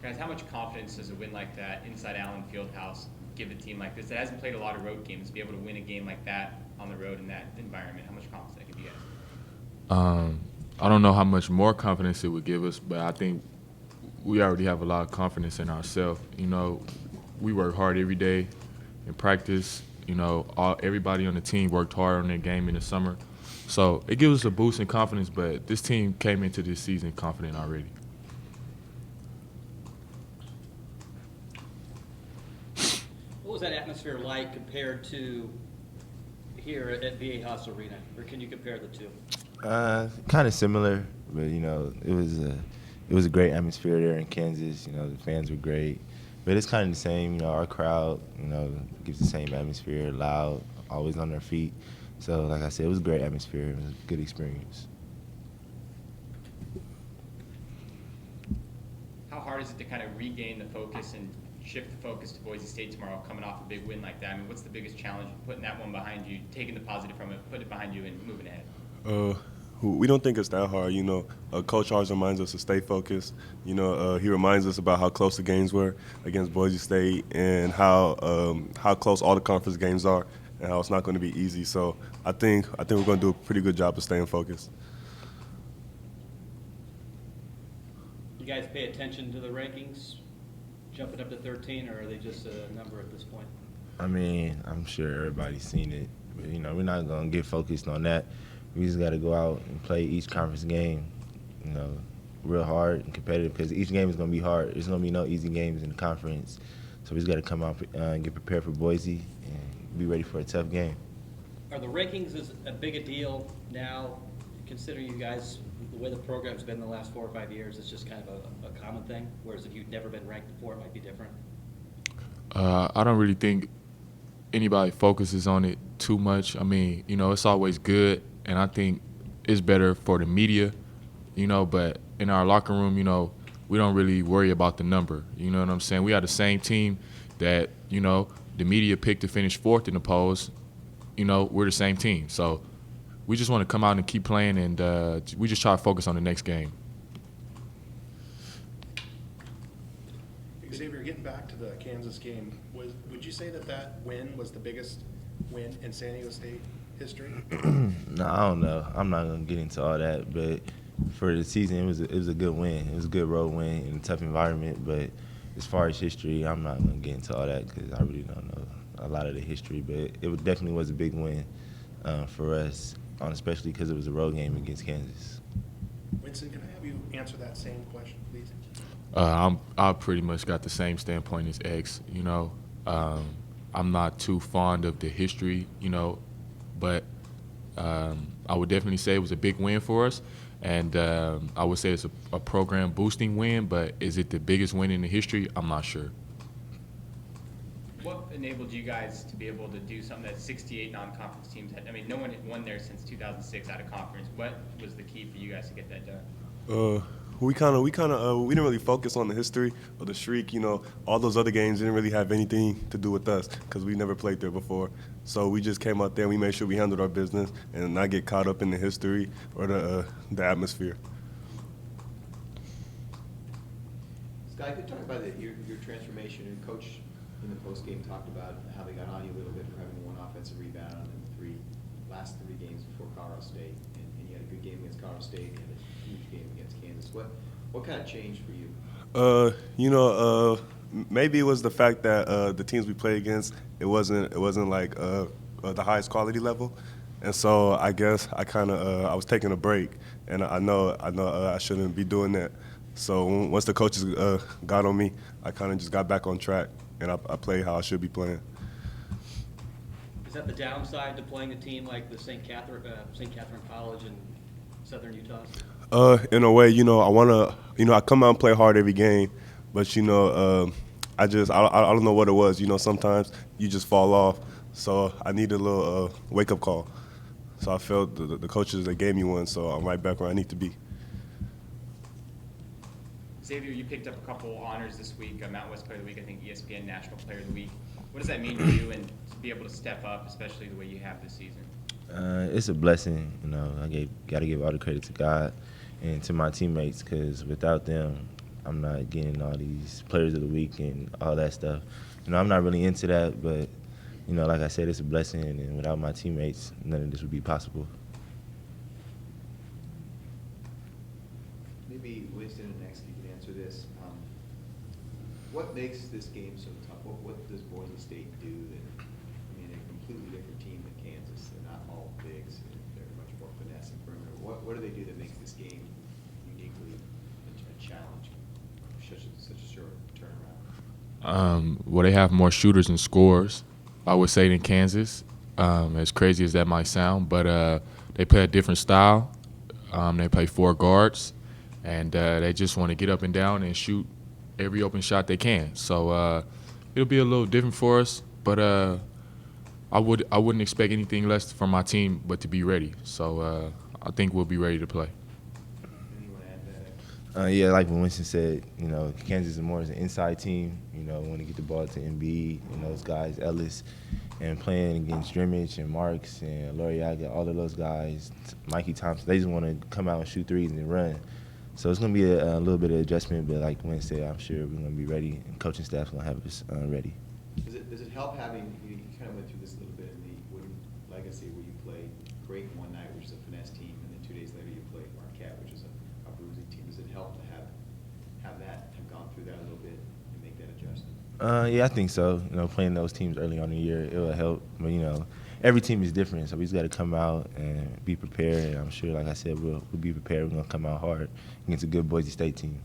Guys, how much confidence does a win like that inside Allen Fieldhouse give a team like this that hasn't played a lot of road games to be able to win a game like that on the road in that environment? How much confidence that give you guys? I don't know how much more confidence it would give us, but I think we already have a lot of confidence in ourselves. We work hard every day in practice. Everybody on the team worked hard on their game in the summer. So it gives us a boost in confidence, but this team came into this season confident already. What was that atmosphere like compared to here at Viejas Arena, or can you compare the two? Kind of similar, but it was a great atmosphere there in Kansas. The fans were great, but it's kind of the same. Our crowd, gives the same atmosphere, loud, always on their feet. So, like I said, it was a great atmosphere. It was a good experience. How hard is it to kind of regain the focus and shift the focus to Boise State tomorrow, coming off a big win like that? I mean, what's the biggest challenge, putting that one behind you, taking the positive from it, putting it behind you, and moving ahead? We don't think it's that hard. Coach always reminds us to stay focused. He reminds us about how close the games were against Boise State and how close all the conference games are and how it's not going to be easy. So I think we're going to do a pretty good job of staying focused. You guys pay attention to the rankings, jumping up to 13, or are they just a number at this point? I mean, I'm sure everybody's seen it, but we're not gonna get focused on that. We just got to go out and play each conference game, real hard and competitive, because each game is going to be hard. There's going to be no easy games in the conference. So we just got to come out and get prepared for Boise and be ready for a tough game. Are the rankings as big a deal now, considering you guys, the way the program's been the last 4 or 5 years, it's just kind of a common thing, whereas if you'd never been ranked before, it might be different? I don't really think anybody focuses on it too much. I mean, it's always good. And I think it's better for the media, but in our locker room, we don't really worry about the number. You know what I'm saying? We are the same team that, the media picked to finish 4th in the polls. We're the same team. So we just want to come out and keep playing, and we just try to focus on the next game. Xavier, getting back to the Kansas game, would you say that win was the biggest win in San Diego State history? No, I don't know. I'm not gonna get into all that, but for the season, it was a good win. It was a good road win in a tough environment. But as far as history, I'm not gonna get into all that because I really don't know a lot of the history. But it definitely was a big win for us, especially because it was a road game against Kansas. Winston, can I have you answer that same question, please? I pretty much got the same standpoint as X. I'm not too fond of the history, but I would definitely say it was a big win for us, and I would say it's a program boosting win, but is it the biggest win in the history? I'm not sure. What enabled you guys to be able to do something that 68 non-conference teams had? I mean, no one had won there since 2006 out of conference. What was the key for you guys to get that done? We didn't really focus on the history or the streak. All those other games didn't really have anything to do with us because we never played there before. So we just came out there and we made sure we handled our business and not get caught up in the history or the atmosphere. Sky, could you talk about your transformation? And Coach in the postgame talked about how they got on you a little bit for having 1 offensive rebound in the last three games before Colorado State, and you had a good game against Colorado State and a huge game against Kansas. What kind of changed for you? Maybe it was the fact that the teams we played against, it wasn't like the highest quality level, and so I guess I was taking a break, and I know I shouldn't be doing that. So once the coaches got on me, I kind of just got back on track, and I played how I should be playing. Is that the downside to playing a team like the St. Catherine College in Southern Utah? In a way, I come out and play hard every game, but I don't know what it was. Sometimes you just fall off. So I need a little wake up call. So I felt the coaches, they gave me one, so I'm right back where I need to be. Xavier, you picked up a couple honors this week, Mountain West Player of the Week, I think ESPN National Player of the Week. What does that mean to you and to be able to step up, especially the way you have this season? It's a blessing. I got to give all the credit to God and to my teammates, because without them, I'm not getting all these players of the week and all that stuff. You know, I'm not really into that, but, you know, like I said, it's a blessing, and without my teammates, none of this would be possible. Maybe Winston and next you can answer this. What makes this game so tough? What does Boise State do that, I mean, they're a completely different team than Kansas. They're not all bigs. They're much more finesse and perimeter. What do they do that makes this game uniquely a challenge, such a short turnaround? Well, they have more shooters and scorers, I would say, than Kansas. As crazy as that might sound, but they play a different style. They play 4 guards, and they just want to get up and down and shoot every open shot they can. So it'll be a little different for us, but I wouldn't expect anything less from my team but to be ready. So I think we'll be ready to play. Anyone add to that? Yeah, like what Winston said, you know, Kansas is more as an inside team. You know, want to get the ball to Embiid and those guys, Ellis, and playing against Drimmich and Marks and Loriaga, all of those guys, Mikey Thompson. They just want to come out and shoot threes and run. So it's going to be a little bit of adjustment, but like Winston said, I'm sure we're going to be ready, and coaching staff's going to have us ready. Does it help having, you kind of went through this a little bit in the Wooden legacy where you play great one night, which is a finesse team, and then 2 days later you play Marquette, which is a bruising team. Does it help to have gone through that a little bit and make that adjustment? Yeah, I think so. You know, playing those teams early on in the year, it will help. But, you know, every team is different, so we just got to come out and be prepared. And I'm sure, like I said, we'll be prepared. We're going to come out hard against a good Boise State team.